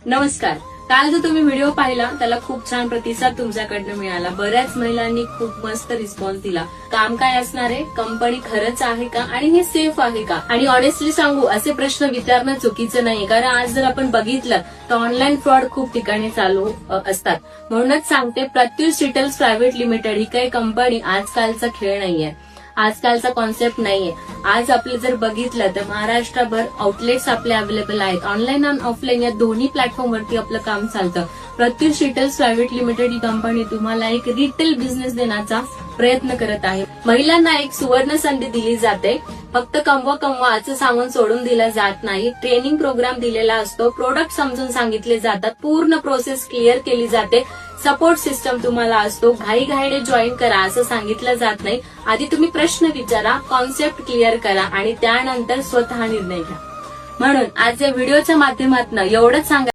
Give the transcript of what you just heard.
नमस्कार. काल जो तुम्ही व्हिडिओ पाहिला त्याला खूप छान प्रतिसाद तुमच्याकडनं मिळाला. बऱ्याच महिलांनी खूप मस्त रिस्पॉन्स दिला. काम काय असणार आहे, कंपनी खरंच आहे का आणि हे सेफ आहे का. आणि ऑनेस्टली सांगू, असे प्रश्न विचारणं चुकीचं नाही, कारण आज जर आपण बघितलं तर ऑनलाईन फ्रॉड खूप ठिकाणी चालू असतात. म्हणूनच सांगते, प्रत्युष रिटेल्स प्रायव्हेट लिमिटेड ही काही कंपनी आजकालचा खेळ नाहीये, आजकालचा कॉन्सेप्ट नाहीये. आज आपलं जर बघितलं तर महाराष्ट्रभर आउटलेट्स आपले अवेलेबल आहेत. ऑनलाईन आणि ऑफलाईन या दोन्ही प्लॅटफॉर्मवरती आपलं काम चालतं. प्रत्युष रिटेल्स प्रायव्हेट लिमिटेड ही कंपनी तुम्हाला एक रिटेल बिझनेस देण्याचा प्रयत्न करत आहे. महिलांना एक सुवर्ण संधी दिली जाते. फक्त कमवा असं सांगून सोडून दिलं जात नाही. ट्रेनिंग प्रोग्राम दिलेला असतो, प्रोडक्ट समजून सांगितले जातात, पूर्ण प्रोसेस क्लिअर केली जाते, सपोर्ट सिस्टम तुम्हाला असतो. घाईघाईने जॉईन करा असं सांगितलं जात नाही. आधी तुम्ही प्रश्न विचारा, कॉन्सेप्ट क्लिअर करा आणि त्यानंतर स्वतः निर्णय घ्या. म्हणून आज या व्हिडिओच्या माध्यमातून एवढंच सांगा.